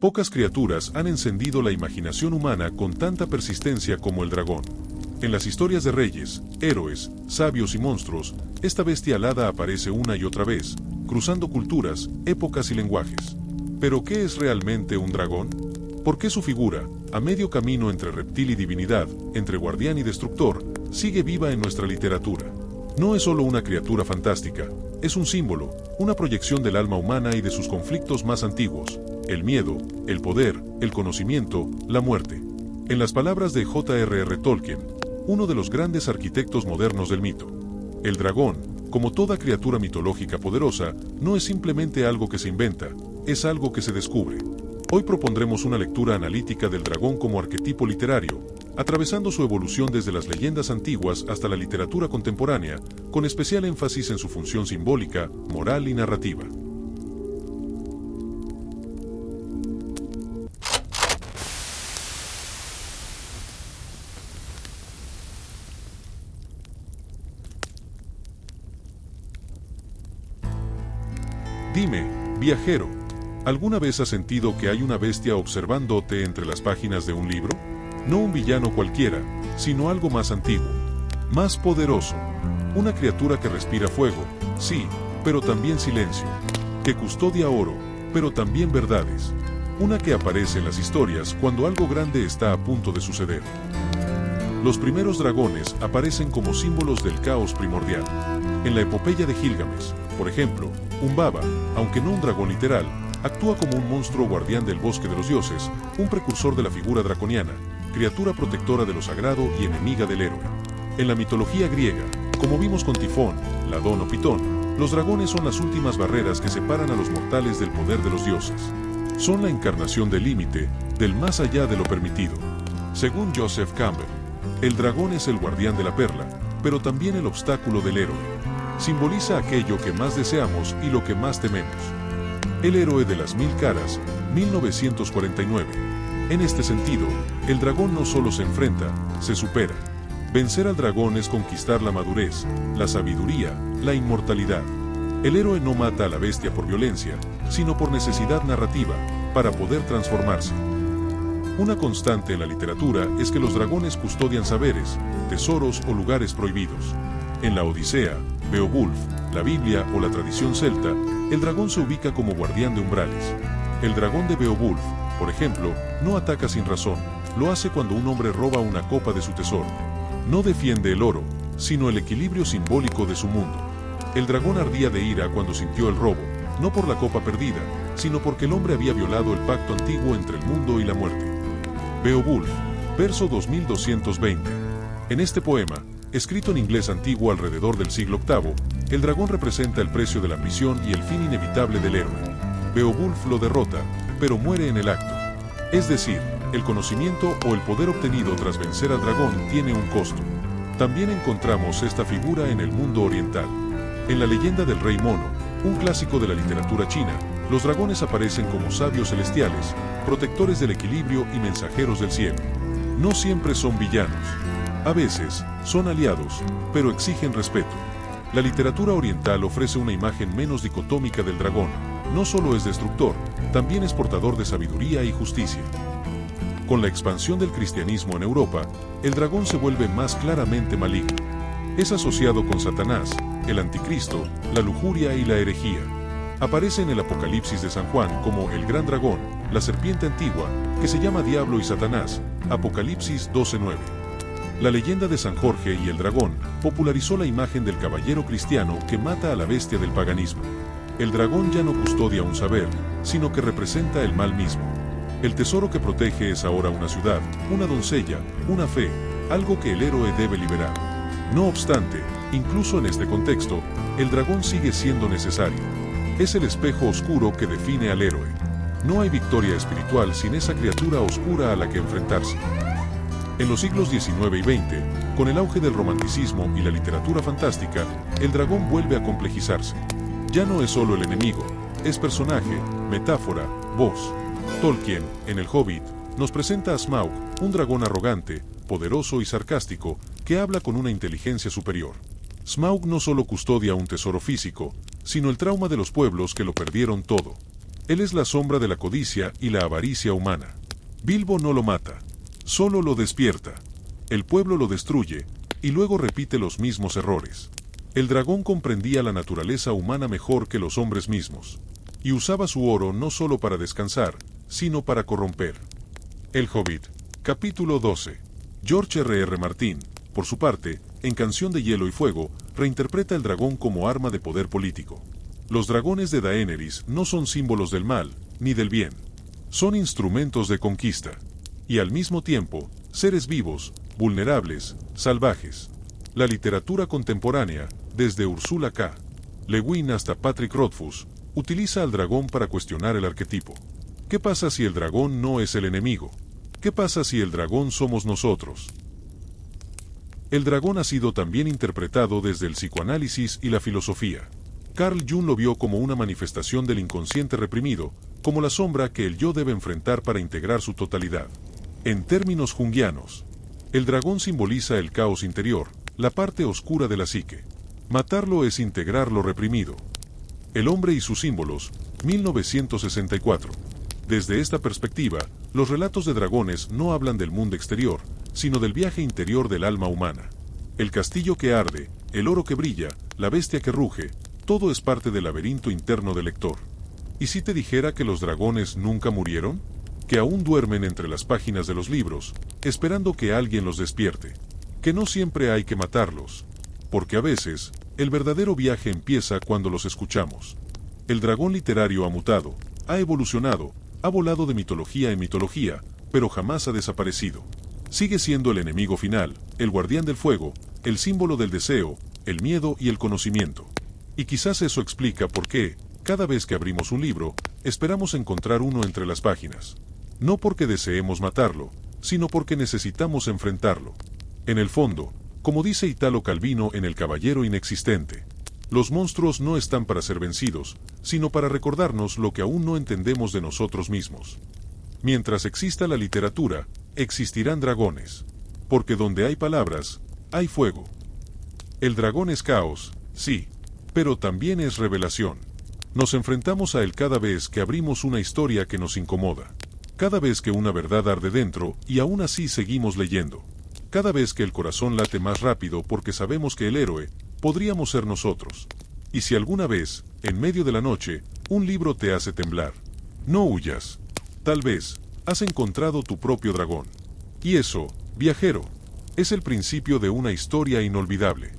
Pocas criaturas han encendido la imaginación humana con tanta persistencia como el dragón. En las historias de reyes, héroes, sabios y monstruos, esta bestia alada aparece una y otra vez, cruzando culturas, épocas y lenguajes. ¿Pero qué es realmente un dragón? ¿Por qué su figura, a medio camino entre reptil y divinidad, entre guardián y destructor, sigue viva en nuestra literatura? No es solo una criatura fantástica, es un símbolo, una proyección del alma humana y de sus conflictos más antiguos: el miedo, el poder, el conocimiento, la muerte. En las palabras de J.R.R. Tolkien, uno de los grandes arquitectos modernos del mito, el dragón, como toda criatura mitológica poderosa, no es simplemente algo que se inventa, es algo que se descubre. Hoy propondremos una lectura analítica del dragón como arquetipo literario, atravesando su evolución desde las leyendas antiguas hasta la literatura contemporánea, con especial énfasis en su función simbólica, moral y narrativa. Dime, viajero, ¿alguna vez has sentido que hay una bestia observándote entre las páginas de un libro? No un villano cualquiera, sino algo más antiguo, más poderoso. Una criatura que respira fuego, sí, pero también silencio. Que custodia oro, pero también verdades. Una que aparece en las historias cuando algo grande está a punto de suceder. Los primeros dragones aparecen como símbolos del caos primordial. En la epopeya de Gilgamesh, por ejemplo, Humbaba, aunque no un dragón literal, actúa como un monstruo guardián del bosque de los dioses, un precursor de la figura draconiana, criatura protectora de lo sagrado y enemiga del héroe. En la mitología griega, como vimos con Tifón, Ladón o Pitón, los dragones son las últimas barreras que separan a los mortales del poder de los dioses. Son la encarnación del límite, del más allá de lo permitido. Según Joseph Campbell, el dragón es el guardián de la perla, pero también el obstáculo del héroe. Simboliza aquello que más deseamos y lo que más tememos. El héroe de las mil caras, 1949. En este sentido, el dragón no solo se enfrenta, se supera. Vencer al dragón es conquistar la madurez, la sabiduría, la inmortalidad. El héroe no mata a la bestia por violencia, sino por necesidad narrativa, para poder transformarse. Una constante en la literatura es que los dragones custodian saberes, tesoros o lugares prohibidos. En la Odisea, Beowulf, la Biblia o la tradición celta, el dragón se ubica como guardián de umbrales. El dragón de Beowulf, por ejemplo, no ataca sin razón, lo hace cuando un hombre roba una copa de su tesoro. No defiende el oro, sino el equilibrio simbólico de su mundo. El dragón ardía de ira cuando sintió el robo, no por la copa perdida, sino porque el hombre había violado el pacto antiguo entre el mundo y la muerte. Beowulf, verso 2220. En este poema, escrito en inglés antiguo alrededor del siglo VIII, el dragón representa el precio de la ambición y el fin inevitable del héroe. Beowulf lo derrota, pero muere en el acto. Es decir, el conocimiento o el poder obtenido tras vencer al dragón tiene un costo. También encontramos esta figura en el mundo oriental. En la leyenda del Rey Mono, un clásico de la literatura china, los dragones aparecen como sabios celestiales, protectores del equilibrio y mensajeros del cielo. No siempre son villanos. A veces, son aliados, pero exigen respeto. La literatura oriental ofrece una imagen menos dicotómica del dragón. No solo es destructor, también es portador de sabiduría y justicia. Con la expansión del cristianismo en Europa, el dragón se vuelve más claramente maligno. Es asociado con Satanás, el anticristo, la lujuria y la herejía. Aparece en el Apocalipsis de San Juan como el gran dragón, la serpiente antigua, que se llama Diablo y Satanás, Apocalipsis 12:9. La leyenda de San Jorge y el dragón popularizó la imagen del caballero cristiano que mata a la bestia del paganismo. El dragón ya no custodia un saber, sino que representa el mal mismo. El tesoro que protege es ahora una ciudad, una doncella, una fe, algo que el héroe debe liberar. No obstante, incluso en este contexto, el dragón sigue siendo necesario. Es el espejo oscuro que define al héroe. No hay victoria espiritual sin esa criatura oscura a la que enfrentarse. En los siglos XIX y XX, con el auge del romanticismo y la literatura fantástica, el dragón vuelve a complejizarse. Ya no es solo el enemigo, es personaje, metáfora, voz. Tolkien, en El Hobbit, nos presenta a Smaug, un dragón arrogante, poderoso y sarcástico, que habla con una inteligencia superior. Smaug no solo custodia un tesoro físico, sino el trauma de los pueblos que lo perdieron todo. Él es la sombra de la codicia y la avaricia humana. Bilbo no lo mata, solo lo despierta. El pueblo lo destruye, y luego repite los mismos errores. El dragón comprendía la naturaleza humana mejor que los hombres mismos, y usaba su oro no solo para descansar, sino para corromper. El Hobbit, capítulo 12. George R.R. Martin, por su parte, en Canción de Hielo y Fuego, reinterpreta el dragón como arma de poder político. Los dragones de Daenerys no son símbolos del mal, ni del bien. Son instrumentos de conquista. Y al mismo tiempo, seres vivos, vulnerables, salvajes. La literatura contemporánea, desde Ursula K. Le Guin hasta Patrick Rothfuss, utiliza al dragón para cuestionar el arquetipo. ¿Qué pasa si el dragón no es el enemigo? ¿Qué pasa si el dragón somos nosotros? El dragón ha sido también interpretado desde el psicoanálisis y la filosofía. Carl Jung lo vio como una manifestación del inconsciente reprimido, como la sombra que el yo debe enfrentar para integrar su totalidad. En términos junguianos, el dragón simboliza el caos interior, la parte oscura de la psique. Matarlo es integrar lo reprimido. El hombre y sus símbolos, 1964. Desde esta perspectiva, los relatos de dragones no hablan del mundo exterior, sino del viaje interior del alma humana. El castillo que arde, el oro que brilla, la bestia que ruge, todo es parte del laberinto interno del lector. ¿Y si te dijera que los dragones nunca murieron? Que aún duermen entre las páginas de los libros, esperando que alguien los despierte. Que no siempre hay que matarlos. Porque a veces, el verdadero viaje empieza cuando los escuchamos. El dragón literario ha mutado, ha evolucionado, ha volado de mitología en mitología, pero jamás ha desaparecido. Sigue siendo el enemigo final, el guardián del fuego, el símbolo del deseo, el miedo y el conocimiento. Y quizás eso explica por qué, cada vez que abrimos un libro, esperamos encontrar uno entre las páginas. No porque deseemos matarlo, sino porque necesitamos enfrentarlo. En el fondo, como dice Italo Calvino en El Caballero Inexistente, los monstruos no están para ser vencidos, sino para recordarnos lo que aún no entendemos de nosotros mismos. Mientras exista la literatura, existirán dragones. Porque donde hay palabras, hay fuego. El dragón es caos, sí, pero también es revelación. Nos enfrentamos a él cada vez que abrimos una historia que nos incomoda. Cada vez que una verdad arde dentro y aún así seguimos leyendo. Cada vez que el corazón late más rápido porque sabemos que el héroe podríamos ser nosotros. Y si alguna vez, en medio de la noche, un libro te hace temblar, no huyas. Tal vez, has encontrado tu propio dragón. Y eso, viajero, es el principio de una historia inolvidable.